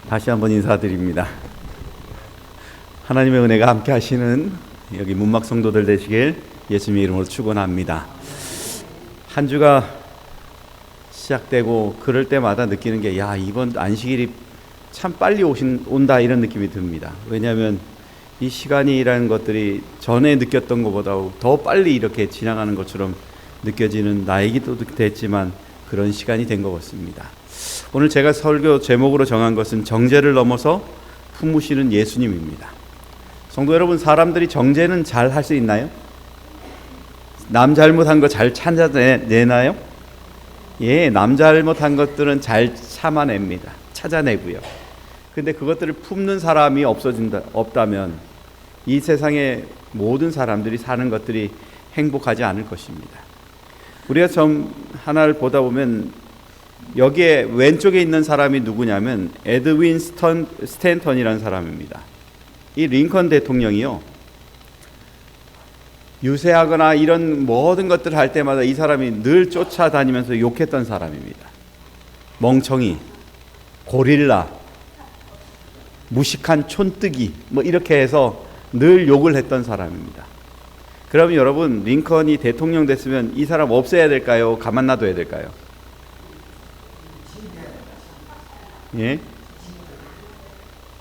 다시 한번 인사드립니다. 하나님의 은혜가 함께 하시는 여기 문막 성도들 되시길 예수님의 이름으로 축원합니다. 한 주가 시작되고 그럴 때마다 느끼는 게 이번 안식일이 참 빨리 온다 이런 느낌이 듭니다. 왜냐하면 이 시간이라는 것들이 전에 느꼈던 것보다 더 빨리 이렇게 지나가는 것처럼 느껴지는 나이기도 됐지만 그런 시간이 된 것 같습니다. 오늘 제가 설교 제목으로 정한 것은 정죄를 넘어서 품으시는 예수님입니다. 성도 여러분, 사람들이 정죄는 잘 할 수 있나요? 남 잘못한 거 잘 찾아내나요? 예, 남 잘못한 것들은 잘 참아냅니다. 찾아내고요. 근데 그것들을 품는 사람이 없다면 이 세상의 모든 사람들이 사는 것들이 행복하지 않을 것입니다. 우리가 좀 하나를 보다 보면 여기에 왼쪽에 있는 사람이 누구냐면 에드윈 스탠턴이라는 사람입니다. 이 링컨 대통령이요, 유세하거나 이런 모든 것들을 할 때마다 이 사람이 늘 쫓아다니면서 욕했던 사람입니다. 멍청이, 고릴라, 무식한 촌뜨기 이렇게 해서 늘 욕을 했던 사람입니다. 그러면 여러분, 링컨이 대통령 됐으면 이 사람 없애야 될까요? 가만 놔둬야 될까요? 예?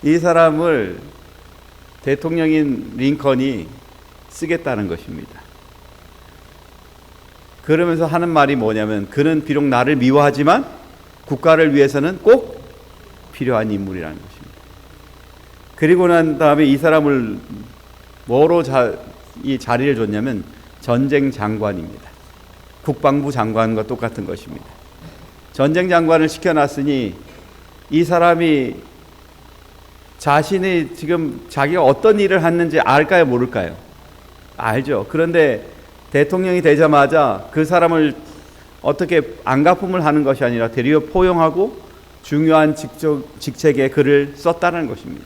이 사람을 대통령인 링컨이 쓰겠다는 것입니다. 그러면서 하는 말이 뭐냐면, 그는 비록 나를 미워하지만 국가를 위해서는 꼭 필요한 인물이라는 것입니다. 그리고 난 다음에 이 사람을 뭐로 이 자리를 줬냐면 전쟁 장관입니다. 국방부 장관과 똑같은 것입니다. 전쟁 장관을 시켜놨으니 이 사람이 자신이 지금 자기가 어떤 일을 했는지 알까요, 모를까요? 알죠. 그런데 대통령이 되자마자 그 사람을 어떻게 안가품을 하는 것이 아니라 되려 포용하고 중요한 직책에 글을 썼다는 것입니다.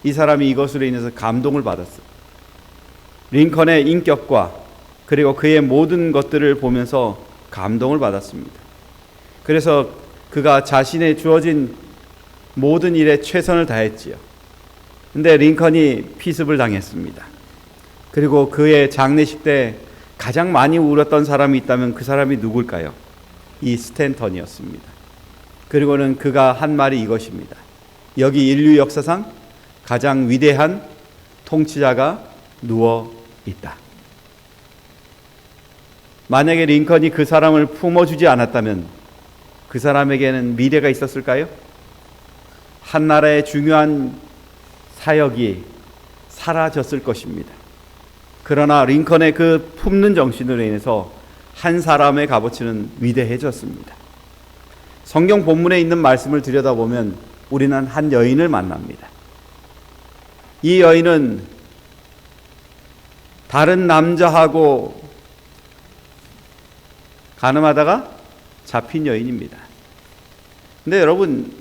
이 사람이 이것으로 인해서 감동을 받았어요. 링컨의 인격과 그리고 그의 모든 것들을 보면서 감동을 받았습니다. 그래서 그가 자신의 주어진 모든 일에 최선을 다했지요. 근데 링컨이 피습을 당했습니다. 그리고 그의 장례식 때 가장 많이 울었던 사람이 있다면 그 사람이 누굴까요? 이 스탠턴이었습니다. 그리고는 그가 한 말이 이것입니다. 여기 인류 역사상 가장 위대한 통치자가 누워 있다. 만약에 링컨이 그 사람을 품어주지 않았다면 그 사람에게는 미래가 있었을까요? 한 나라의 중요한 사역이 사라졌을 것입니다. 그러나 링컨의 그 품는 정신으로 인해서 한 사람의 값어치는 위대해졌습니다. 성경 본문에 있는 말씀을 들여다보면 우리는 한 여인을 만납니다. 이 여인은 다른 남자하고 가늠하다가 잡힌 여인입니다. 근데 여러분,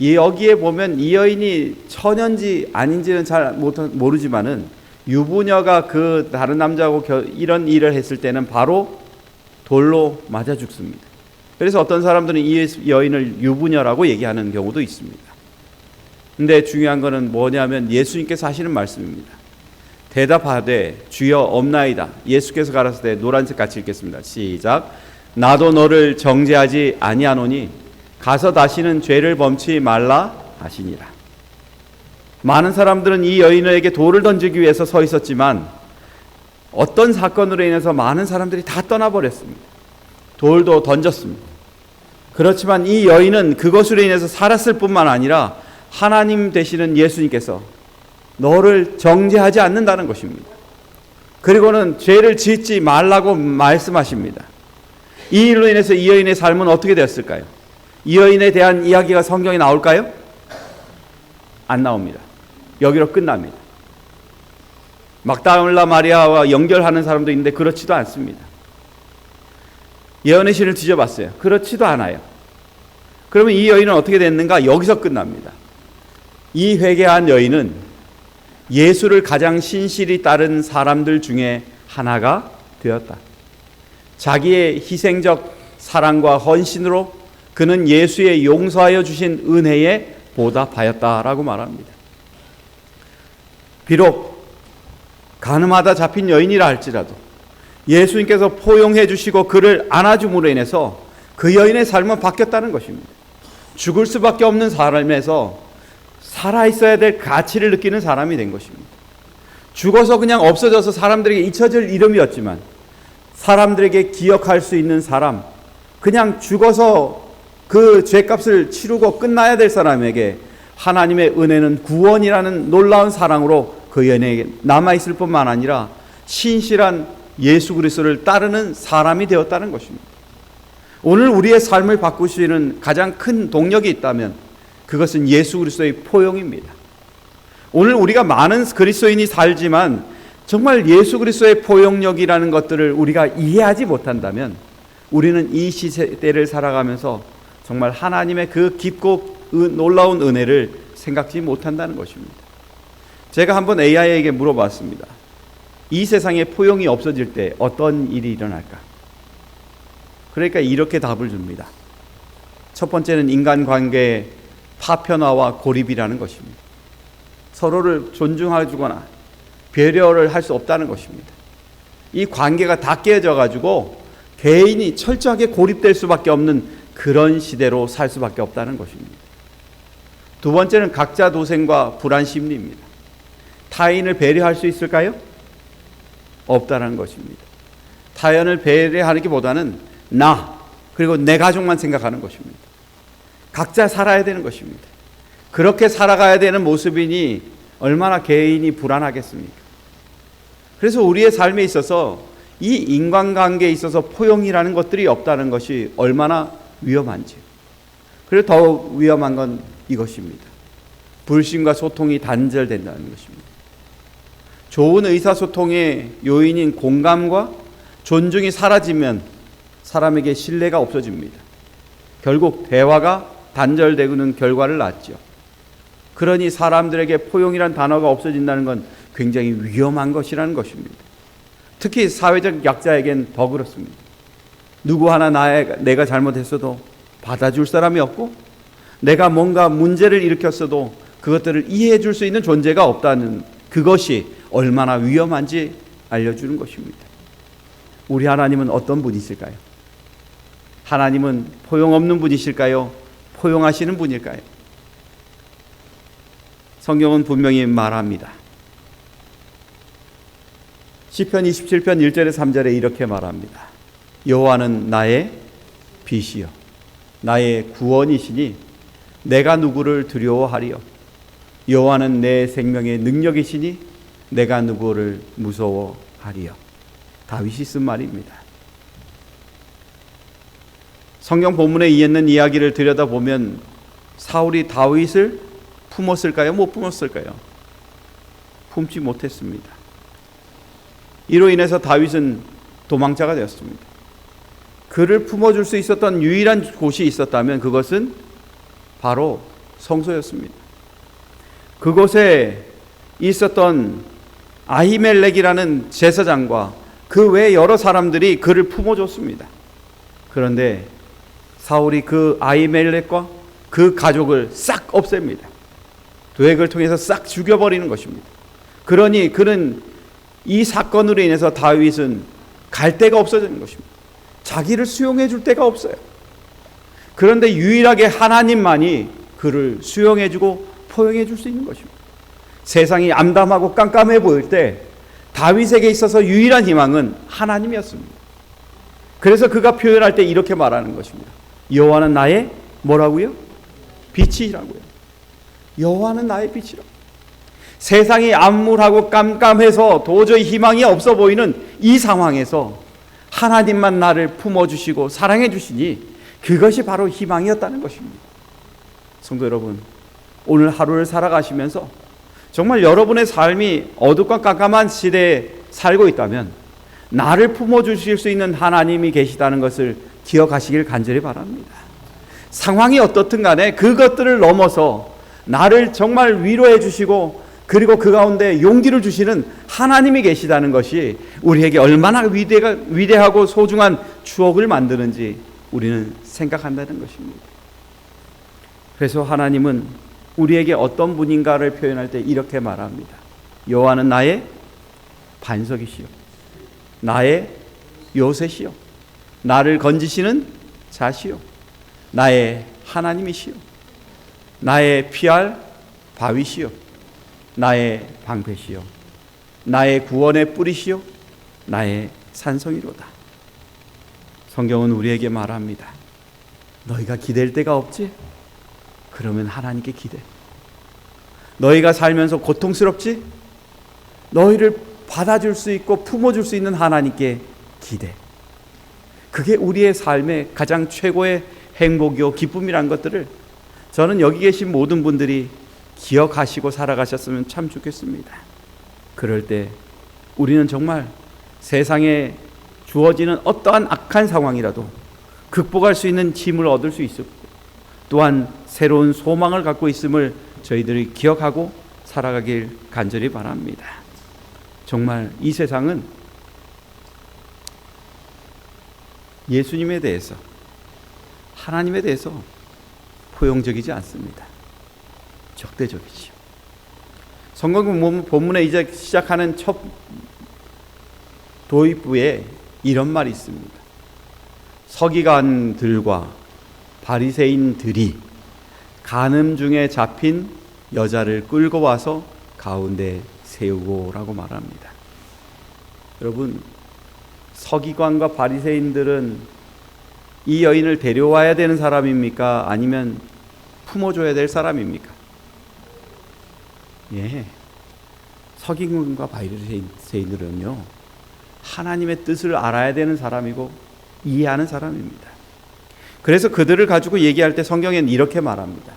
여기에 보면 이 여인이 처녀인지 아닌지는 잘 모르지만은 유부녀가 그 다른 남자하고 이런 일을 했을 때는 바로 돌로 맞아 죽습니다. 그래서 어떤 사람들은 이 여인을 유부녀라고 얘기하는 경우도 있습니다. 근데 중요한 거는 뭐냐면 예수님께서 하시는 말씀입니다. 대답하되 주여 없나이다. 예수께서 가라사대 때 노란색 같이 읽겠습니다. 시작. 나도 너를 정죄하지 아니하노니 가서 다시는 죄를 범치 말라 하시니라. 많은 사람들은 이 여인에게 돌을 던지기 위해서 서 있었지만 어떤 사건으로 인해서 많은 사람들이 다 떠나버렸습니다. 돌도 던졌습니다. 그렇지만 이 여인은 그것으로 인해서 살았을 뿐만 아니라 하나님 되시는 예수님께서 너를 정죄하지 않는다는 것입니다. 그리고는 죄를 짓지 말라고 말씀하십니다. 이 일로 인해서 이 여인의 삶은 어떻게 되었을까요? 이 여인에 대한 이야기가 성경에 나올까요? 안 나옵니다. 여기로 끝납니다. 막달라 마리아와 연결하는 사람도 있는데 그렇지도 않습니다. 예언의 신을 뒤져봤어요. 그렇지도 않아요. 그러면 이 여인은 어떻게 됐는가? 여기서 끝납니다. 이 회개한 여인은 예수를 가장 신실히 따른 사람들 중에 하나가 되었다. 자기의 희생적 사랑과 헌신으로 그는 예수의 용서하여 주신 은혜에 보답하였다라고 말합니다. 비록 가늠하다 잡힌 여인이라 할지라도 예수님께서 포용해 주시고 그를 안아줌으로 인해서 그 여인의 삶은 바뀌었다는 것입니다. 죽을 수밖에 없는 삶에서 살아있어야 될 가치를 느끼는 사람이 된 것입니다. 죽어서 그냥 없어져서 사람들에게 잊혀질 이름이었지만 사람들에게 기억할 수 있는 사람, 그냥 죽어서 그 죄값을 치르고 끝나야 될 사람에게 하나님의 은혜는 구원이라는 놀라운 사랑으로 그 여인에게 남아있을 뿐만 아니라 신실한 예수 그리스도를 따르는 사람이 되었다는 것입니다. 오늘 우리의 삶을 바꾸시는 가장 큰 동력이 있다면 그것은 예수 그리스도의 포용입니다. 오늘 우리가 많은 그리스도인이 살지만 정말 예수 그리스도의 포용력이라는 것들을 우리가 이해하지 못한다면 우리는 이 시대를 살아가면서 정말 하나님의 그 깊고 놀라운 은혜를 생각지 못한다는 것입니다. 제가 한번 AI에게 물어봤습니다. 이 세상에 포용이 없어질 때 어떤 일이 일어날까? 그러니까 이렇게 답을 줍니다. 첫 번째는 인간관계의 파편화와 고립이라는 것입니다. 서로를 존중해주거나 배려를 할 수 없다는 것입니다. 이 관계가 다 깨져가지고 개인이 철저하게 고립될 수밖에 없는 그런 시대로 살 수밖에 없다는 것입니다. 두 번째는 각자 도생과 불안 심리입니다. 타인을 배려할 수 있을까요? 없다는 것입니다. 타인을 배려하기보다는 나 그리고 내 가족만 생각하는 것입니다. 각자 살아야 되는 것입니다. 그렇게 살아가야 되는 모습이니 얼마나 개인이 불안하겠습니까? 그래서 우리의 삶에 있어서 이 인간관계에 있어서 포용이라는 것들이 없다는 것이 얼마나 위험한지. 그리고 더 위험한 건 이것입니다. 불신과 소통이 단절된다는 것입니다. 좋은 의사소통의 요인인 공감과 존중이 사라지면 사람에게 신뢰가 없어집니다. 결국 대화가 단절되는 결과를 낳죠. 그러니 사람들에게 포용이란 단어가 없어진다는 건 굉장히 위험한 것이라는 것입니다. 특히 사회적 약자에겐 더 그렇습니다. 누구 하나 내가 잘못했어도 받아줄 사람이 없고 내가 뭔가 문제를 일으켰어도 그것들을 이해해 줄 수 있는 존재가 없다는 그것이 얼마나 위험한지 알려주는 것입니다. 우리 하나님은 어떤 분이실까요? 하나님은 포용 없는 분이실까요? 포용하시는 분일까요? 성경은 분명히 말합니다. 시편 27편 1절에 3절에 이렇게 말합니다. 여호와는 나의 빛이요 나의 구원이시니 내가 누구를 두려워하리요. 여호와는 내 생명의 능력이시니 내가 누구를 무서워하리요. 다윗이 쓴 말입니다. 성경 본문에 있는 이야기를 들여다보면 사울이 다윗을 품었을까요? 못 품었을까요? 품지 못했습니다. 이로 인해서 다윗은 도망자가 되었습니다. 그를 품어줄 수 있었던 유일한 곳이 있었다면 그것은 바로 성소였습니다. 그곳에 있었던 아히멜렉이라는 제사장과 그 외 여러 사람들이 그를 품어줬습니다. 그런데 사울이 그 아히멜렉과 그 가족을 싹 없앱니다. 도액을 통해서 싹 죽여버리는 것입니다. 그러니 그는 이 사건으로 인해서 다윗은 갈 데가 없어지는 것입니다. 자기를 수용해 줄 데가 없어요. 그런데 유일하게 하나님만이 그를 수용해 주고 포용해 줄 수 있는 것입니다. 세상이 암담하고 깜깜해 보일 때 다윗에게 있어서 유일한 희망은 하나님이었습니다. 그래서 그가 표현할 때 이렇게 말하는 것입니다. 여호와는 나의 뭐라고요? 빛이라고요. 여호와는 나의 빛이라. 세상이 암울하고 깜깜해서 도저히 희망이 없어 보이는 이 상황에서 하나님만 나를 품어주시고 사랑해 주시니 그것이 바로 희망이었다는 것입니다. 성도 여러분, 오늘 하루를 살아가시면서 정말 여러분의 삶이 어둡고 깜깜한 시대에 살고 있다면 나를 품어주실 수 있는 하나님이 계시다는 것을 기억하시길 간절히 바랍니다. 상황이 어떻든 간에 그것들을 넘어서 나를 정말 위로해 주시고 그리고 그 가운데 용기를 주시는 하나님이 계시다는 것이 우리에게 얼마나 위대하고 소중한 추억을 만드는지 우리는 생각한다는 것입니다. 그래서 하나님은 우리에게 어떤 분인가를 표현할 때 이렇게 말합니다. 여호와는 나의 반석이시요 나의 요새시요 나를 건지시는 자시요 나의 하나님이시요 나의 피할 바위시요 나의 방패시요 나의 구원의 뿌리시요 나의 산성이로다. 성경은 우리에게 말합니다. 너희가 기댈 데가 없지? 그러면 하나님께 기대. 너희가 살면서 고통스럽지? 너희를 받아줄 수 있고 품어줄 수 있는 하나님께 기대. 그게 우리의 삶의 가장 최고의 행복이요 기쁨이란 것들을 저는 여기 계신 모든 분들이 기억하시고 살아가셨으면 참 좋겠습니다. 그럴 때 우리는 정말 세상에 주어지는 어떠한 악한 상황이라도 극복할 수 있는 힘을 얻을 수 있었고 또한 새로운 소망을 갖고 있음을 저희들이 기억하고 살아가길 간절히 바랍니다. 정말 이 세상은 예수님에 대해서 하나님에 대해서 포용적이지 않습니다. 적대적이지요. 성경 본문에 이제 시작하는 첫 도입부에 이런 말이 있습니다. 서기관들과 바리새인들이 간음 중에 잡힌 여자를 끌고 와서 가운데 세우고라고 말합니다. 여러분, 서기관과 바리새인들은 이 여인을 데려와야 되는 사람입니까? 아니면 품어줘야 될 사람입니까? 예, 서기관과 바리새인들은요 하나님의 뜻을 알아야 되는 사람이고 이해하는 사람입니다. 그래서 그들을 가지고 얘기할 때 성경에는 이렇게 말합니다.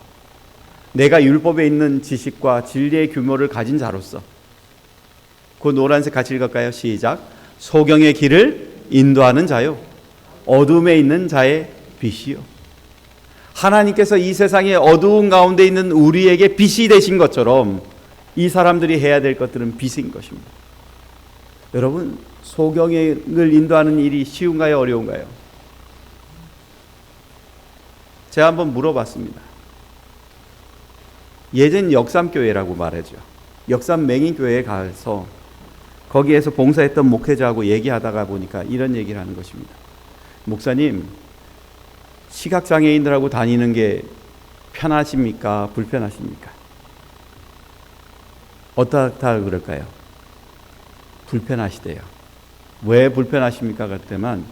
내가 율법에 있는 지식과 진리의 규모를 가진 자로서, 그 노란색 같이 읽을까요? 시작. 소경의 길을 인도하는 자요 어둠에 있는 자의 빛이요. 하나님께서 이 세상의 어두운 가운데 있는 우리에게 빛이 되신 것처럼 이 사람들이 해야 될 것들은 빛인 것입니다. 여러분, 소경을 인도하는 일이 쉬운가요? 어려운가요? 제가 한번 물어봤습니다. 예전 역삼교회라고 말하죠. 역삼 맹인교회에 가서 거기에서 봉사했던 목회자하고 얘기하다가 보니까 이런 얘기를 하는 것입니다. 목사님, 시각장애인들하고 다니는 게 편하십니까? 불편하십니까? 어떻다 그럴까요? 불편하시대요. 왜 불편하십니까? 그랬더만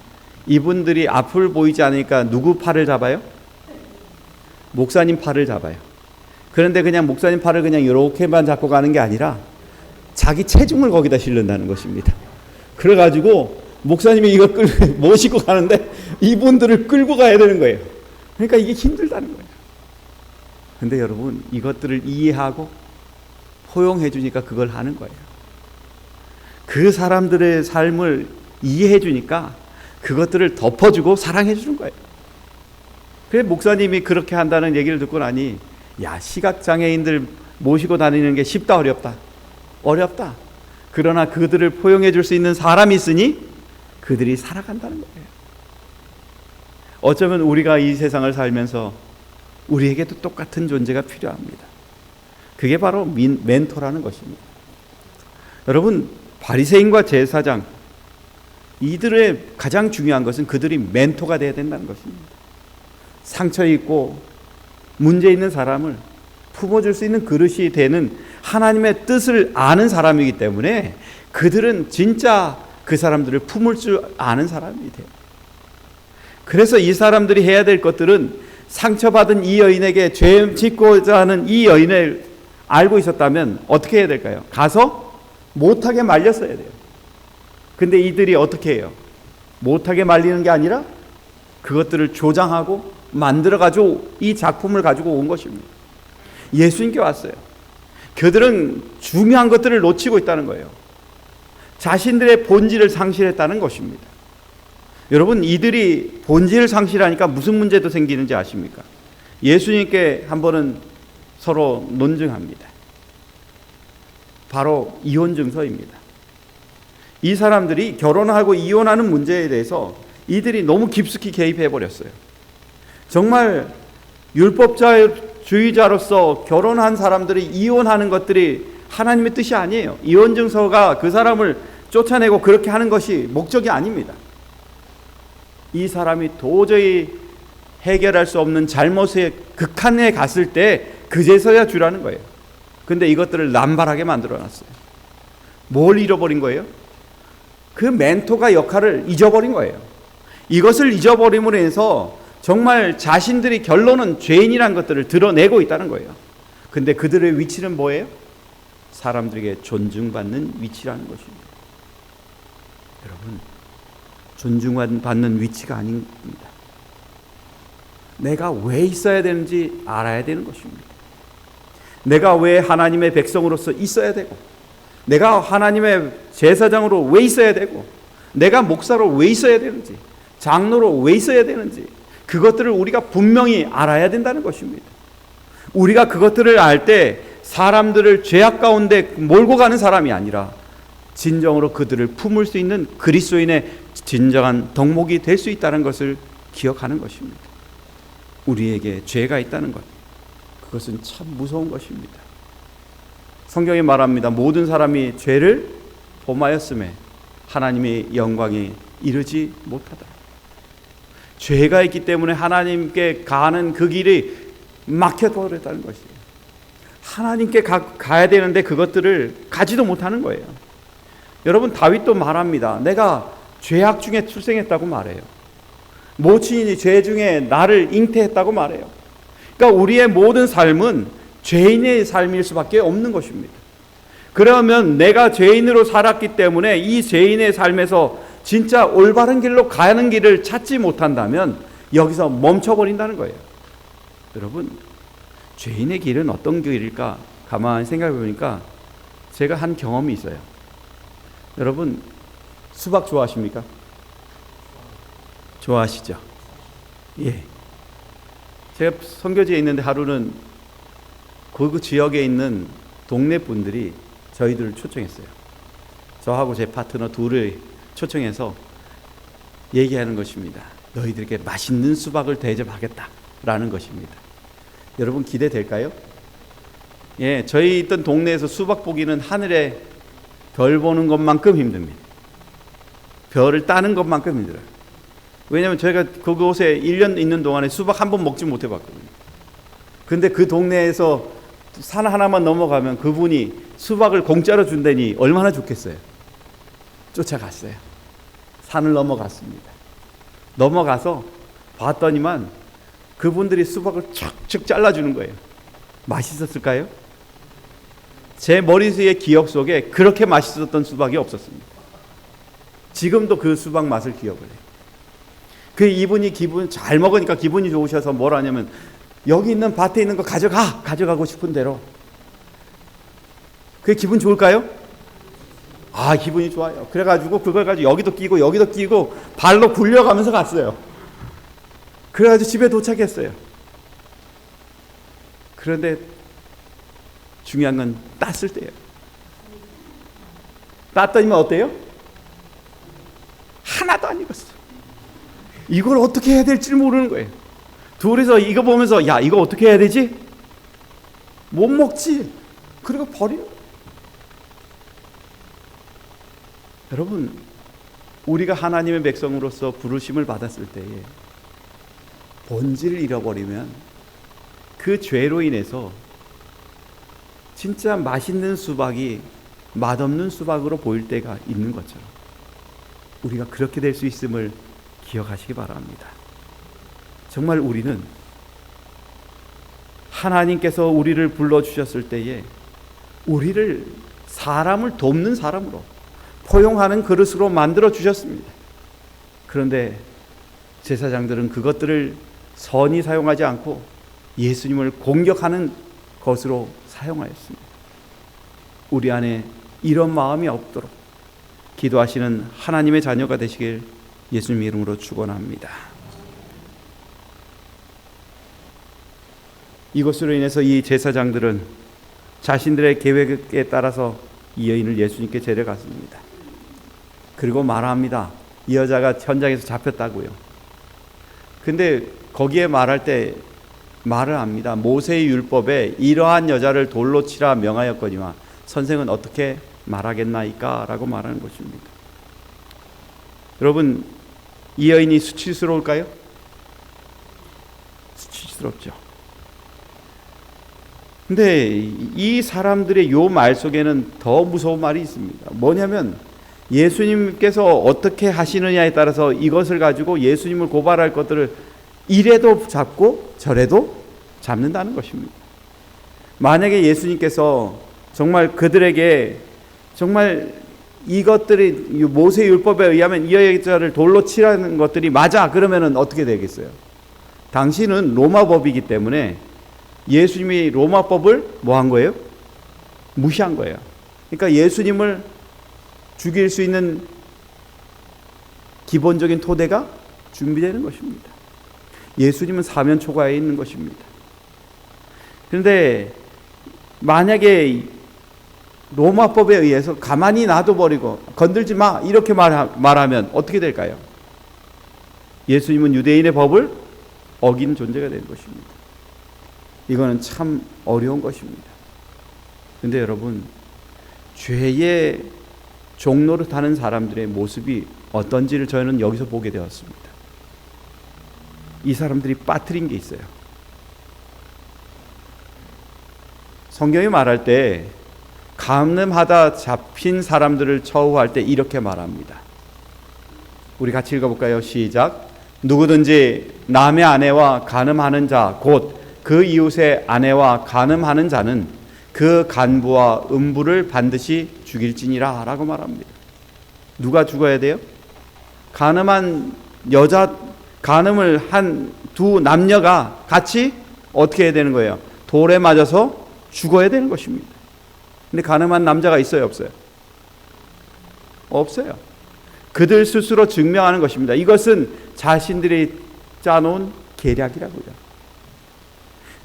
이분들이 앞을 보이지 않으니까 누구 팔을 잡아요? 목사님 팔을 잡아요. 그런데 그냥 목사님 팔을 그냥 이렇게만 잡고 가는 게 아니라 자기 체중을 거기다 실른다는 것입니다. 그래가지고 목사님이 이거 모시고 가는데 이분들을 끌고 가야 되는 거예요. 그러니까 이게 힘들다는 거예요. 근데 여러분, 이것들을 이해하고 포용해 주니까 그걸 하는 거예요. 그 사람들의 삶을 이해해 주니까 그것들을 덮어주고 사랑해 주는 거예요. 그래서 목사님이 그렇게 한다는 얘기를 듣고 나니, 야, 시각장애인들 모시고 다니는 게 쉽다 어렵다? 어렵다. 그러나 그들을 포용해 줄 수 있는 사람이 있으니 그들이 살아간다는 거예요. 어쩌면 우리가 이 세상을 살면서 우리에게도 똑같은 존재가 필요합니다. 그게 바로 멘토라는 것입니다. 여러분, 바리새인과 제사장, 이들의 가장 중요한 것은 그들이 멘토가 되어야 된다는 것입니다. 상처 있고 문제 있는 사람을 품어줄 수 있는 그릇이 되는 하나님의 뜻을 아는 사람이기 때문에 그들은 진짜 그 사람들을 품을 줄 아는 사람이 돼요. 그래서 이 사람들이 해야 될 것들은 상처받은 이 여인에게 죄 짓고자 하는 이 여인을 알고 있었다면 어떻게 해야 될까요? 가서 못하게 말렸어야 돼요. 근데 이들이 어떻게 해요? 못하게 말리는 게 아니라 그것들을 조장하고 만들어가지고 이 작품을 가지고 온 것입니다. 예수님께 왔어요. 그들은 중요한 것들을 놓치고 있다는 거예요. 자신들의 본질을 상실했다는 것입니다. 여러분, 이들이 본질을 상실하니까 무슨 문제도 생기는지 아십니까? 예수님께 한 번은 서로 논증합니다. 바로 이혼 증서입니다. 이 사람들이 결혼하고 이혼하는 문제에 대해서 이들이 너무 깊숙이 개입해 버렸어요. 정말 율법자의 주의자로서 결혼한 사람들이 이혼하는 것들이 하나님의 뜻이 아니에요. 이혼 증서가 그 사람을 쫓아내고 그렇게 하는 것이 목적이 아닙니다. 이 사람이 도저히 해결할 수 없는 잘못의 극한에 갔을 때 그제서야 주라는 거예요. 근데 이것들을 남발하게 만들어놨어요. 뭘 잃어버린 거예요? 그 멘토가 역할을 잊어버린 거예요. 이것을 잊어버림으로 해서 정말 자신들이 결론은 죄인이라는 것들을 드러내고 있다는 거예요. 근데 그들의 위치는 뭐예요? 사람들에게 존중받는 위치라는 것입니다. 여러분, 존중받는 위치가 아닙니다. 내가 왜 있어야 되는지 알아야 되는 것입니다. 내가 왜 하나님의 백성으로서 있어야 되고, 내가 하나님의 제사장으로 왜 있어야 되고, 내가 목사로 왜 있어야 되는지, 장로로 왜 있어야 되는지, 그것들을 우리가 분명히 알아야 된다는 것입니다. 우리가 그것들을 알 때 사람들을 죄악 가운데 몰고 가는 사람이 아니라 진정으로 그들을 품을 수 있는 그리스도인의 진정한 덕목이 될 수 있다는 것을 기억하는 것입니다. 우리에게 죄가 있다는 것, 그것은 참 무서운 것입니다. 성경이 말합니다. 모든 사람이 죄를 범하였음에 하나님의 영광에 이르지 못하다. 죄가 있기 때문에 하나님께 가는 그 길이 막혀버렸다는 것이에요. 하나님께 가야 되는데 그것들을 가지도 못하는 거예요. 여러분, 다윗도 말합니다. 내가 죄악 중에 출생했다고 말해요. 모친이 죄 중에 나를 잉태했다고 말해요. 그러니까 우리의 모든 삶은 죄인의 삶일 수밖에 없는 것입니다. 그러면 내가 죄인으로 살았기 때문에 이 죄인의 삶에서 진짜 올바른 길로 가는 길을 찾지 못한다면 여기서 멈춰버린다는 거예요. 여러분, 죄인의 길은 어떤 길일까? 가만히 생각해 보니까 제가 한 경험이 있어요. 여러분, 수박 좋아하십니까? 좋아하시죠? 예. 제가 선교지에 있는데 하루는 그 지역에 있는 동네 분들이 저희들을 초청했어요. 저하고 제 파트너 둘을 초청해서 얘기하는 것입니다. 너희들에게 맛있는 수박을 대접하겠다라는 것입니다. 여러분, 기대될까요? 예, 저희 있던 동네에서 수박 보기는 하늘에 별 보는 것만큼 힘듭니다. 별을 따는 것만큼 힘들어요. 왜냐하면 저희가 그곳에 1년 있는 동안에 수박 한 번 먹지 못해봤거든요. 근데 그 동네에서 산 하나만 넘어가면 그분이 수박을 공짜로 준다니 얼마나 좋겠어요. 쫓아갔어요. 산을 넘어갔습니다. 넘어가서 봤더니만 그분들이 수박을 척척 잘라주는 거예요. 맛있었을까요? 제 머릿속의 기억 속에 그렇게 맛있었던 수박이 없었습니다. 지금도 그 수박 맛을 기억을 해요. 그 이분이 잘 먹으니까 기분이 좋으셔서 뭘 하냐면 여기 있는 밭에 있는 거 가져가고 싶은 대로. 그게 기분 좋을까요? 아, 기분이 좋아요. 그래가지고 그걸 가지고 여기도 끼고 발로 굴려가면서 갔어요. 그래가지고 집에 도착했어요. 그런데 중요한 건 땄을 때예요. 땄더니만 어때요? 하나도 안 익었어. 이걸 어떻게 해야 될지 모르는 거예요. 둘이서 이거 보면서 야, 이거 어떻게 해야 되지? 못 먹지. 그리고 버리는 거예요. 여러분, 우리가 하나님의 백성으로서 부르심을 받았을 때에 본질을 잃어버리면 그 죄로 인해서 진짜 맛있는 수박이 맛없는 수박으로 보일 때가 있는 것처럼 우리가 그렇게 될 수 있음을 기억하시기 바랍니다. 정말 우리는 하나님께서 우리를 불러주셨을 때에 우리를 사람을 돕는 사람으로 포용하는 그릇으로 만들어 주셨습니다. 그런데 제사장들은 그것들을 선히 사용하지 않고 예수님을 공격하는 것으로 사용하였습니다. 우리 안에 이런 마음이 없도록 기도하시는 하나님의 자녀가 되시길 예수님 이름으로 축원합니다. 이것으로 인해서 이 제사장들은 자신들의 계획에 따라서 이 여인을 예수님께 데려갔습니다. 그리고 말합니다. 이 여자가 현장에서 잡혔다고요. 근데 거기에 말할 때 말을 합니다. 모세의 율법에 이러한 여자를 돌로 치라 명하였거니와 선생은 어떻게 말하겠나이까? 라고 말하는 것입니다. 여러분, 이 여인이 수치스러울까요? 수치스럽죠. 근데 이 사람들의 요 말 속에는 더 무서운 말이 있습니다. 뭐냐면 예수님께서 어떻게 하시느냐에 따라서 이것을 가지고 예수님을 고발할 것들을 이래도 잡고 저래도 잡는다는 것입니다. 만약에 예수님께서 정말 그들에게 정말 이것들이 모세 율법에 의하면 이 여자를 돌로 치라는 것들이 맞아 그러면은 어떻게 되겠어요? 당신은 로마법이기 때문에 예수님이 로마법을 뭐 한 거예요? 무시한 거예요. 그러니까 예수님을 죽일 수 있는 기본적인 토대가 준비되는 것입니다. 예수님은 사면 초과에 있는 것입니다. 그런데 만약에 로마법에 의해서 가만히 놔둬버리고 건들지 마 이렇게 말하면 어떻게 될까요? 예수님은 유대인의 법을 어긴 존재가 되는 것입니다. 이거는 참 어려운 것입니다. 그런데 여러분, 죄의 종로를 타는 사람들의 모습이 어떤지를 저희는 여기서 보게 되었습니다. 이 사람들이 빠뜨린 게 있어요. 성경이 말할 때 간음하다 잡힌 사람들을 처우할 때 이렇게 말합니다. 우리 같이 읽어볼까요? 시작. 누구든지 남의 아내와 간음하는 자 곧 그 이웃의 아내와 간음하는 자는 그 간부와 음부를 반드시 죽일지니라 라고 말합니다. 누가 죽어야 돼요? 간음한 여자, 간음을 한 두 남녀가 같이 어떻게 해야 되는 거예요? 돌에 맞아서 죽어야 되는 것입니다. 근데 간음한 남자가 있어요, 없어요? 없어요. 그들 스스로 증명하는 것입니다. 이것은 자신들이 짜놓은 계략이라고요.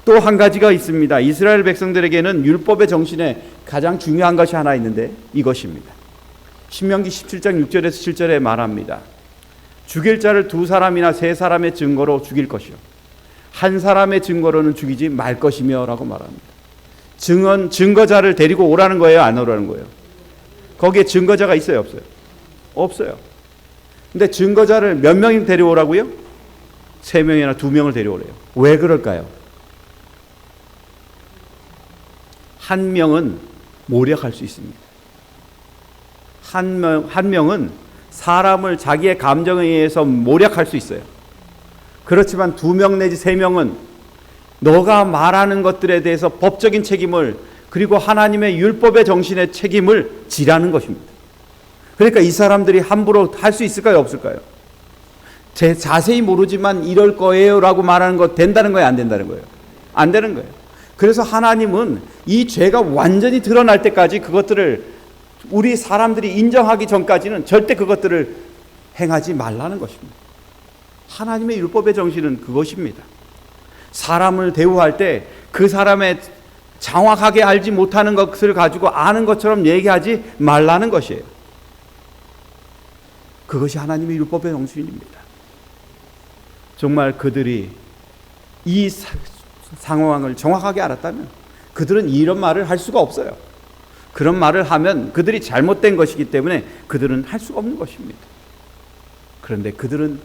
또 한 가지가 있습니다. 이스라엘 백성들에게는 율법의 정신에 가장 중요한 것이 하나 있는데 이것입니다. 신명기 17장 6절에서 7절에 말합니다. 죽일 자를 두 사람이나 세 사람의 증거로 죽일 것이요 한 사람의 증거로는 죽이지 말 것이며 라고 말합니다. 증거자를 데리고 오라는 거예요, 안 오라는 거예요? 거기에 증거자가 있어요, 없어요? 없어요. 근데 증거자를 몇 명이 데려오라고요? 3명이나 2명을 데려오래요. 왜 그럴까요? 한 명은 모략할 수 있습니다. 한 명은 사람을 자기의 감정에 의해서 모략할 수 있어요. 그렇지만 2명 내지 3명은 너가 말하는 것들에 대해서 법적인 책임을 그리고 하나님의 율법의 정신의 책임을 지라는 것입니다. 그러니까 이 사람들이 함부로 할 수 있을까요, 없을까요? 자세히 모르지만 이럴 거예요 라고 말하는 거 된다는 거예요, 안 된다는 거예요? 안 되는 거예요. 그래서 하나님은 이 죄가 완전히 드러날 때까지 그것들을 우리 사람들이 인정하기 전까지는 절대 그것들을 행하지 말라는 것입니다. 하나님의 율법의 정신은 그것입니다. 사람을 대우할 때 그 사람의 정확하게 알지 못하는 것을 가지고 아는 것처럼 얘기하지 말라는 것이에요. 그것이 하나님의 율법의 정신입니다. 정말 그들이 이 상황을 정확하게 알았다면 그들은 이런 말을 할 수가 없어요. 그런 말을 하면 그들이 잘못된 것이기 때문에 그들은 할 수가 없는 것입니다. 그런데 그들은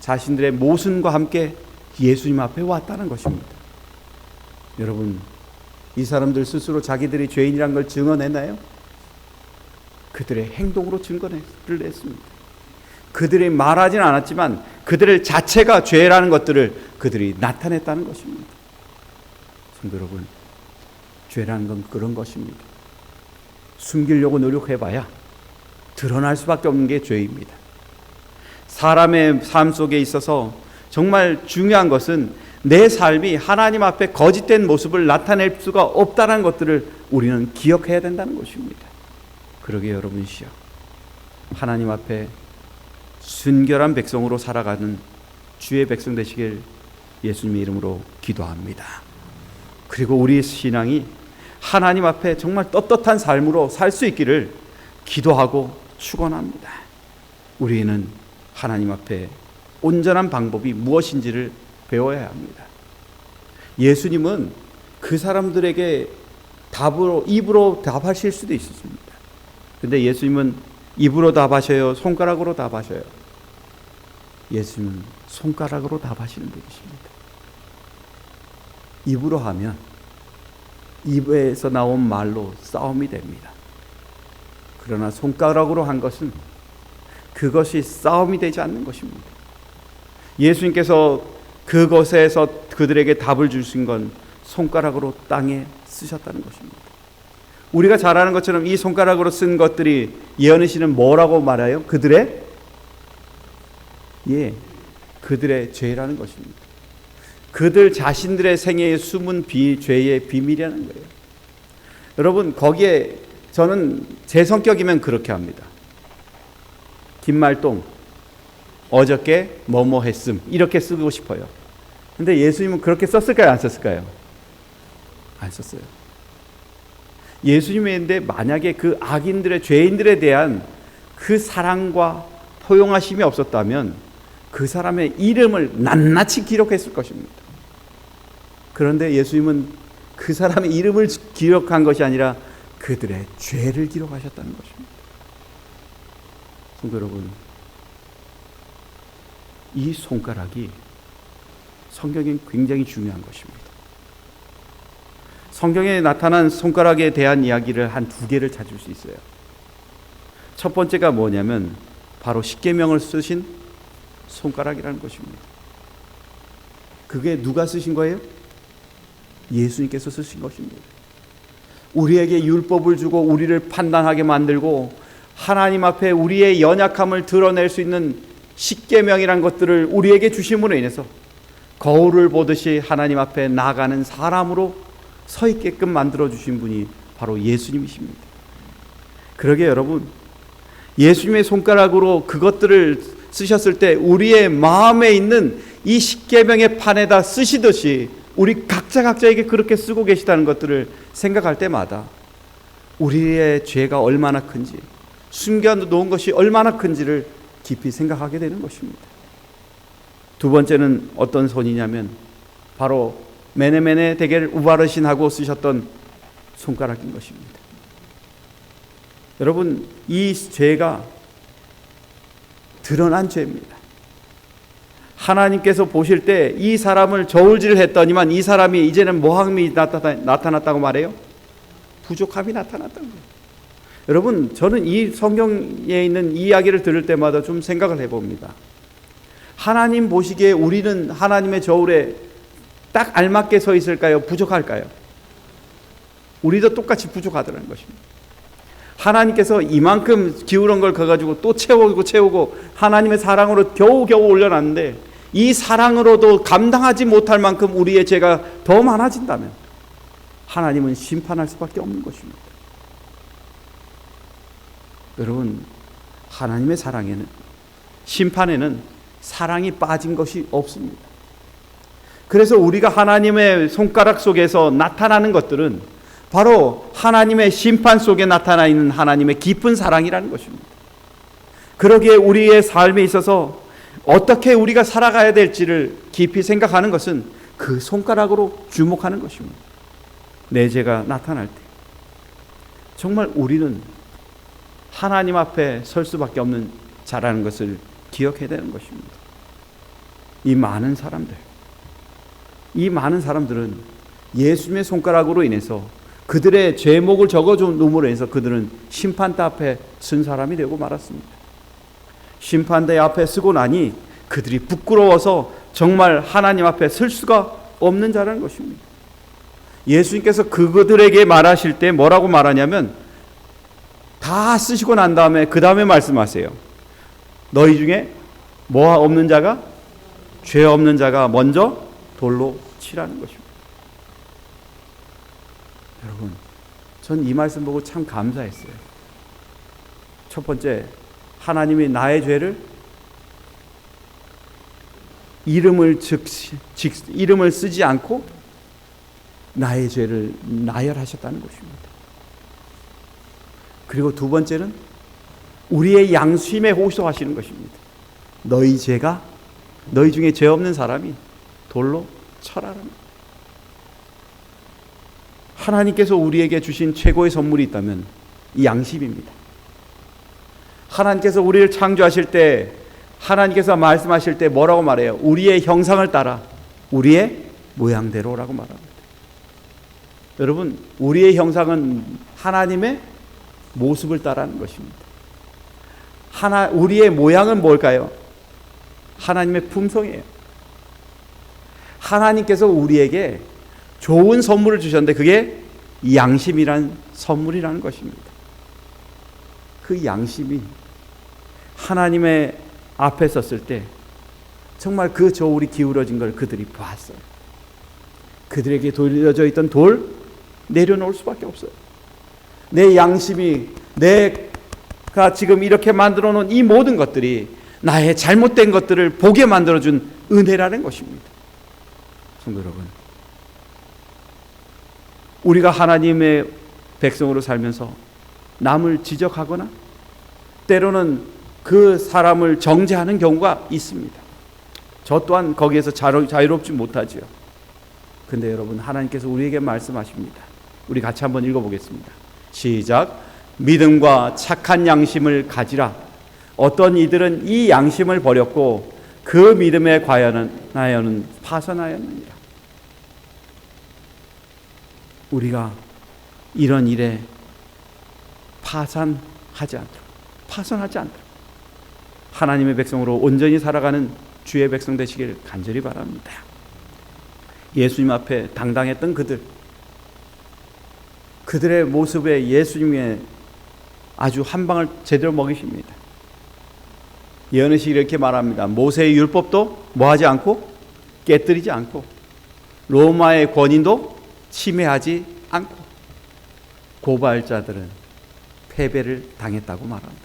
자신들의 모순과 함께 예수님 앞에 왔다는 것입니다. 여러분, 이 사람들 스스로 자기들이 죄인이란 걸 증언했나요? 그들의 행동으로 증거를 냈습니다. 그들이 말하지는 않았지만 그들의 자체가 죄라는 것들을 그들이 나타냈다는 것입니다. 성도 여러분, 죄라는 건 그런 것입니다. 숨기려고 노력해봐야 드러날 수밖에 없는 게 죄입니다. 사람의 삶 속에 있어서 정말 중요한 것은 내 삶이 하나님 앞에 거짓된 모습을 나타낼 수가 없다는 것들을 우리는 기억해야 된다는 것입니다. 그러게 여러분이시여, 하나님 앞에 순결한 백성으로 살아가는 주의 백성 되시길 예수님의 이름으로 기도합니다. 그리고 우리 신앙이 하나님 앞에 정말 떳떳한 삶으로 살 수 있기를 기도하고 축원합니다. 우리는 하나님 앞에 온전한 방법이 무엇인지를 배워야 합니다. 예수님은 그 사람들에게 입으로 답하실 수도 있었습니다. 근데 예수님은 입으로 답하셔요? 손가락으로 답하셔요? 예수님은 손가락으로 답하시는 분이십니다. 입으로 하면 입에서 나온 말로 싸움이 됩니다. 그러나 손가락으로 한 것은 그것이 싸움이 되지 않는 것입니다. 예수님께서 그것에서 그들에게 답을 주신 건 손가락으로 땅에 쓰셨다는 것입니다. 우리가 잘 아는 것처럼 이 손가락으로 쓴 것들이 예언의 시는 뭐라고 말해요? 그들의 죄라는 것입니다. 그들 자신들의 생애의 숨은 죄의 비밀이라는 거예요. 여러분, 거기에 저는 제 성격이면 그렇게 합니다. 김말동 어저께 뭐뭐 했음 이렇게 쓰고 싶어요. 근데 예수님은 그렇게 썼을까요? 안 썼을까요? 안 썼어요. 예수님인데 만약에 그 악인들의 죄인들에 대한 그 사랑과 포용하심이 없었다면 그 사람의 이름을 낱낱이 기록했을 것입니다. 그런데 예수님은 그 사람의 이름을 기록한 것이 아니라 그들의 죄를 기록하셨다는 것입니다. 성도 여러분, 이 손가락이 성경엔 굉장히 중요한 것입니다. 성경에 나타난 손가락에 대한 이야기를 한 두 개를 찾을 수 있어요. 첫 번째가 뭐냐면 바로 십계명을 쓰신 손가락이라는 것입니다. 그게 누가 쓰신 거예요? 예수님께서 쓰신 것입니다. 우리에게 율법을 주고 우리를 판단하게 만들고 하나님 앞에 우리의 연약함을 드러낼 수 있는 십계명이란 것들을 우리에게 주심으로 인해서 거울을 보듯이 하나님 앞에 나아가는 사람으로 서 있게끔 만들어 주신 분이 바로 예수님이십니다. 그러게 여러분, 예수님의 손가락으로 그것들을 쓰셨을 때 우리의 마음에 있는 이 십계명의 판에다 쓰시듯이 우리 각자에게 그렇게 쓰고 계시다는 것들을 생각할 때마다 우리의 죄가 얼마나 큰지, 숨겨놓은 것이 얼마나 큰지를 깊이 생각하게 되는 것입니다. 두 번째는 어떤 손이냐면 바로 메네메네 데겔 우바르신하고 쓰셨던 손가락인 것입니다. 여러분, 이 죄가 드러난 죄입니다. 하나님께서 보실 때 이 사람을 저울질을 했더니만 이 사람이 이제는 모함이 나타났다고 말해요? 부족함이 나타났다는 거예요. 여러분, 저는 이 성경에 있는 이 이야기를 들을 때마다 좀 생각을 해봅니다. 하나님 보시기에 우리는 하나님의 저울에 딱 알맞게 서 있을까요? 부족할까요? 우리도 똑같이 부족하다는 것입니다. 하나님께서 이만큼 기울은 걸 가지고 또 채우고 하나님의 사랑으로 겨우겨우 올려놨는데 이 사랑으로도 감당하지 못할 만큼 우리의 죄가 더 많아진다면 하나님은 심판할 수밖에 없는 것입니다. 여러분, 하나님의 사랑에는, 심판에는 사랑이 빠진 것이 없습니다. 그래서 우리가 하나님의 손가락 속에서 나타나는 것들은 바로 하나님의 심판 속에 나타나 있는 하나님의 깊은 사랑이라는 것입니다. 그러기에 우리의 삶에 있어서 어떻게 우리가 살아가야 될지를 깊이 생각하는 것은 그 손가락으로 주목하는 것입니다. 내 죄가 나타날 때 정말 우리는 하나님 앞에 설 수밖에 없는 자라는 것을 기억해야 되는 것입니다. 이 많은 사람들은 예수님의 손가락으로 인해서 그들의 죄목을 적어준 놈으로 인해서 그들은 심판대 앞에 쓴 사람이 되고 말았습니다. 심판대 앞에 쓰고 나니 그들이 부끄러워서 정말 하나님 앞에 설 수가 없는 자라는 것입니다. 예수님께서 그들에게 말하실 때 뭐라고 말하냐면 다 쓰시고 난 다음에 그 다음에 말씀하세요. 너희 중에 뭐 없는 자가, 죄 없는 자가 먼저 돌로 치라는 것입니다. 여러분, 전 이 말씀 보고 참 감사했어요. 첫 번째, 하나님이 나의 죄를 이름을 쓰지 않고 나의 죄를 나열하셨다는 것입니다. 그리고 두 번째는 우리의 양심에 호소하시는 것입니다. 너희 중에 죄 없는 사람이 돌로 쳐라는. 하나님께서 우리에게 주신 최고의 선물이 있다면 이 양심입니다. 하나님께서 우리를 창조하실 때, 하나님께서 말씀하실 때 뭐라고 말해요? 우리의 형상을 따라 우리의 모양대로라고 말합니다. 여러분, 우리의 형상은 하나님의 모습을 따라하는 것입니다. 우리의 모양은 뭘까요? 하나님의 품성이에요. 하나님께서 우리에게 좋은 선물을 주셨는데 그게 양심이란 선물이라는 것입니다. 그 양심이 하나님의 앞에 섰을 때 정말 그 저울이 기울어진 걸 그들이 봤어요. 그들에게 돌려져 있던 돌 내려놓을 수밖에 없어요. 내 양심이, 내가 지금 이렇게 만들어 놓은 이 모든 것들이 나의 잘못된 것들을 보게 만들어준 은혜라는 것입니다. 성도 여러분, 우리가 하나님의 백성으로 살면서 남을 지적하거나 때로는 그 사람을 정죄하는 경우가 있습니다. 저 또한 거기에서 자유롭지 못하지요. 근데 여러분, 하나님께서 우리에게 말씀하십니다. 우리 같이 한번 읽어보겠습니다. 시작. 믿음과 착한 양심을 가지라. 어떤 이들은 이 양심을 버렸고 그 믿음의 과연은 파산하였느니라. 우리가 이런 일에 파산하지 않도록 하나님의 백성으로 온전히 살아가는 주의 백성 되시길 간절히 바랍니다. 예수님 앞에 당당했던 그들의 모습에 예수님의 아주 한 방을 제대로 먹이십니다. 예언의식이 이렇게 말합니다. 모세의 율법도 뭐하지 않고 깨뜨리지 않고 로마의 권위도 침해하지 않고 고발자들은 패배를 당했다고 말합니다.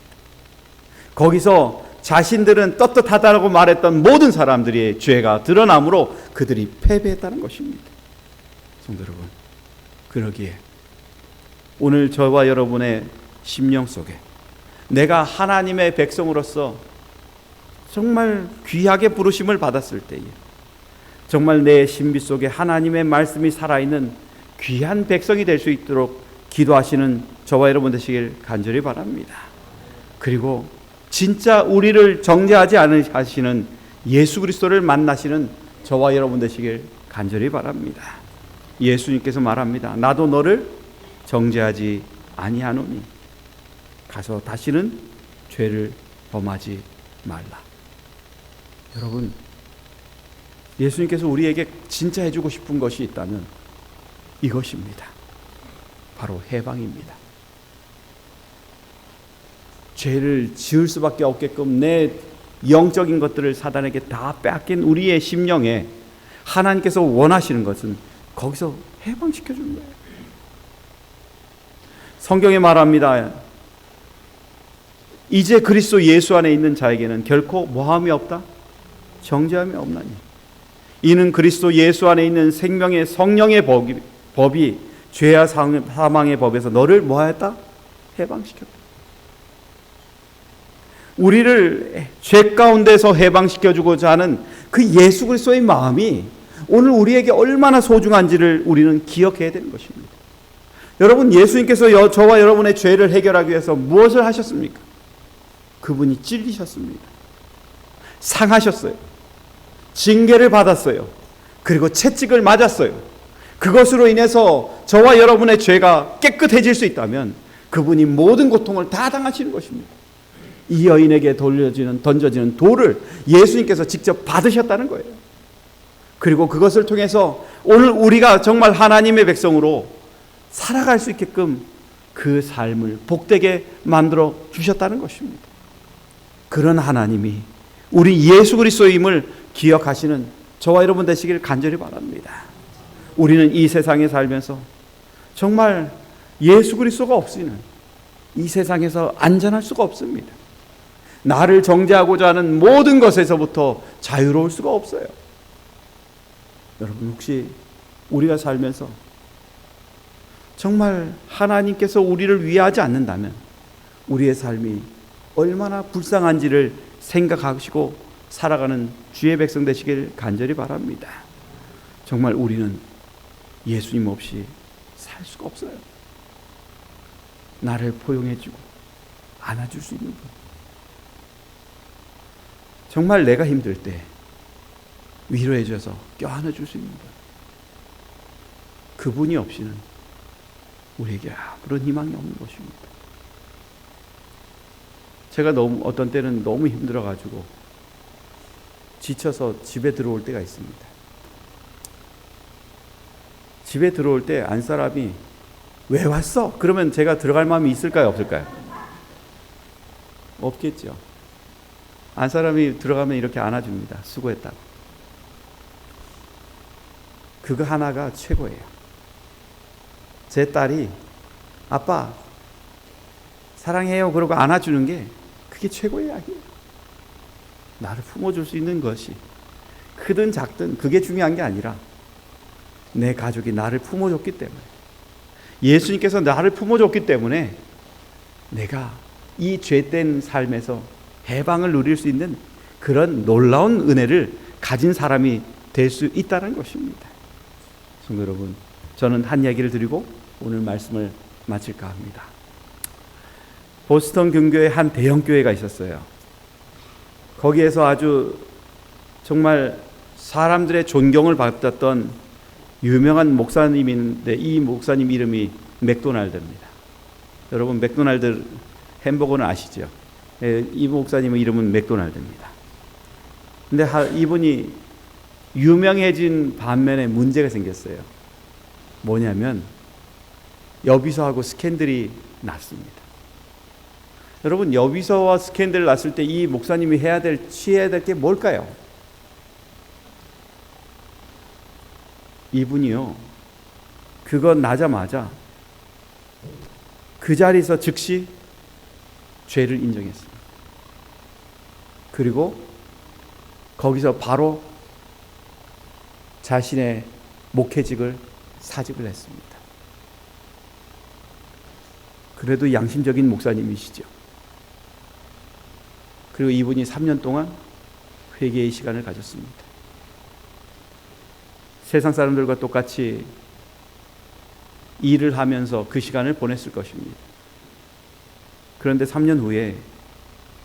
거기서 자신들은 떳떳하다고 말했던 모든 사람들의 죄가 드러나므로 그들이 패배했다는 것입니다. 성도 여러분, 그러기에 오늘 저와 여러분의 심령 속에 내가 하나님의 백성으로서 정말 귀하게 부르심을 받았을 때에 정말 내 신비 속에 하나님의 말씀이 살아있는 귀한 백성이 될 수 있도록 기도하시는 저와 여러분 되시길 간절히 바랍니다. 그리고 진짜 우리를 정죄하지 않으시는 예수 그리스도를 만나시는 저와 여러분 되시길 간절히 바랍니다. 예수님께서 말합니다. 나도 너를 정죄하지 아니하노니 가서 다시는 죄를 범하지 말라. 여러분, 예수님께서 우리에게 진짜 해주고 싶은 것이 있다면 이것입니다. 바로 해방입니다. 죄를 지을 수밖에 없게끔 내 영적인 것들을 사단에게 다 빼앗긴 우리의 심령에 하나님께서 원하시는 것은 거기서 해방시켜주는 거예요. 성경에 말합니다. 이제 그리스도 예수 안에 있는 자에게는 결코 뭐함이 없다? 정죄함이 없나니. 이는 그리스도 예수 안에 있는 생명의 성령의 법이 죄와 사망의 법에서 너를 뭐하였다? 해방시켰다. 우리를 죄 가운데서 해방시켜주고자 하는 그 예수 그리스도의 마음이 오늘 우리에게 얼마나 소중한지를 우리는 기억해야 되는 것입니다. 여러분, 예수님께서 저와 여러분의 죄를 해결하기 위해서 무엇을 하셨습니까? 그분이 찔리셨습니다. 상하셨어요. 징계를 받았어요. 그리고 채찍을 맞았어요. 그것으로 인해서 저와 여러분의 죄가 깨끗해질 수 있다면 그분이 모든 고통을 다 당하시는 것입니다. 이 여인에게 던져지는 돌을 예수님께서 직접 받으셨다는 거예요. 그리고 그것을 통해서 오늘 우리가 정말 하나님의 백성으로 살아갈 수 있게끔 그 삶을 복되게 만들어 주셨다는 것입니다. 그런 하나님이 우리 예수 그리스도임을 기억하시는 저와 여러분 되시길 간절히 바랍니다. 우리는 이 세상에 살면서 정말 예수 그리스도가 없이는 이 세상에서 안전할 수가 없습니다. 나를 정죄하고자 하는 모든 것에서부터 자유로울 수가 없어요. 여러분, 혹시 우리가 살면서 정말 하나님께서 우리를 위하지 않는다면 우리의 삶이 얼마나 불쌍한지를 생각하시고 살아가는 주의 백성 되시길 간절히 바랍니다. 정말 우리는 예수님 없이 살 수가 없어요. 나를 포용해주고 안아줄 수 있는 분, 정말 내가 힘들 때 위로해줘서 껴안아줄 수 있는 분, 그분이 없이는 우리에게 아무런 희망이 없는 것입니다. 제가 어떤 때는 너무 힘들어가지고 지쳐서 집에 들어올 때가 있습니다. 집에 들어올 때 안사람이 왜 왔어? 그러면 제가 들어갈 마음이 있을까요? 없을까요? 없겠죠. 안사람이 들어가면 이렇게 안아줍니다. 수고했다고. 그거 하나가 최고예요. 제 딸이 아빠 사랑해요 그러고 안아주는 게 그게 최고의 약이에요. 나를 품어줄 수 있는 것이 크든 작든 그게 중요한 게 아니라 내 가족이 나를 품어줬기 때문에, 예수님께서 나를 품어줬기 때문에 내가 이 죄된 삶에서 해방을 누릴 수 있는 그런 놀라운 은혜를 가진 사람이 될 수 있다는 것입니다. 성도 여러분, 저는 한 이야기를 드리고 오늘 말씀을 마칠까 합니다. 보스턴 근교에 한 대형 교회가 있었어요. 거기에서 아주 정말 사람들의 존경을 받았던 유명한 목사님인데, 이 목사님 이름이 맥도날드입니다. 여러분 맥도날드 햄버거는 아시죠? 이 목사님의 이름은 맥도날드입니다. 근데 이분이 유명해진 반면에 문제가 생겼어요. 뭐냐면 여비서하고 스캔들이 났습니다. 여러분, 여비서와 스캔들 났을 때 이 목사님이 취해야 될 게 뭘까요? 이분이요, 그거 나자마자 그 자리에서 즉시 죄를 인정했습니다. 그리고 거기서 바로 자신의 목회직을 사직을 했습니다. 그래도 양심적인 목사님이시죠. 그리고 이분이 3년 동안 회개의 시간을 가졌습니다. 세상 사람들과 똑같이 일을 하면서 그 시간을 보냈을 것입니다. 그런데 3년 후에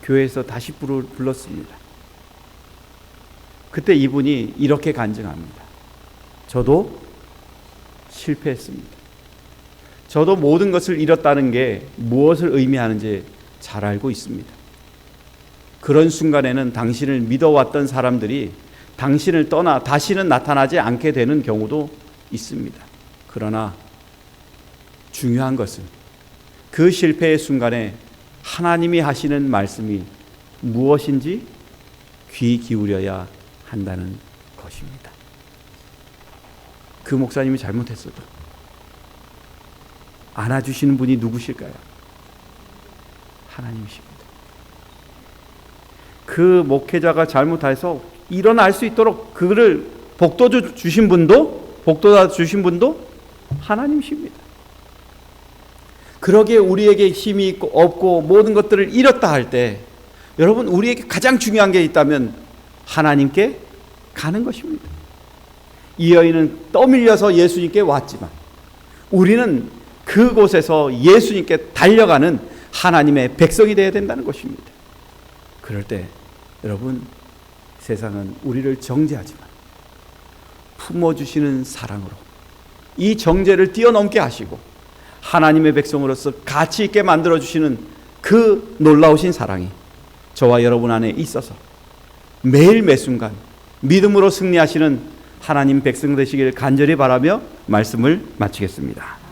교회에서 다시 불렀습니다. 그때 이분이 이렇게 간증합니다. 저도 실패했습니다. 저도 모든 것을 잃었다는 게 무엇을 의미하는지 잘 알고 있습니다. 그런 순간에는 당신을 믿어왔던 사람들이 당신을 떠나 다시는 나타나지 않게 되는 경우도 있습니다. 그러나 중요한 것은 그 실패의 순간에 하나님이 하시는 말씀이 무엇인지 귀 기울여야 한다는 것입니다. 그 목사님이 잘못했어도 안아주시는 분이 누구실까요? 하나님이십니다. 그 목회자가 잘못해서 일어날 수 있도록 그를 복돋아 주신 분도 하나님이십니다. 그러기에 우리에게 힘이 있고 없고 모든 것들을 잃었다 할 때, 여러분, 우리에게 가장 중요한 게 있다면 하나님께 가는 것입니다. 이 여인은 떠밀려서 예수님께 왔지만 우리는 그곳에서 예수님께 달려가는 하나님의 백성이 되어야 된다는 것입니다. 그럴 때 여러분, 세상은 우리를 정죄하지만 품어주시는 사랑으로 이 정죄를 뛰어넘게 하시고 하나님의 백성으로서 가치 있게 만들어주시는 그 놀라우신 사랑이 저와 여러분 안에 있어서 매일 매순간 믿음으로 승리하시는 하나님 백성 되시기를 간절히 바라며 말씀을 마치겠습니다.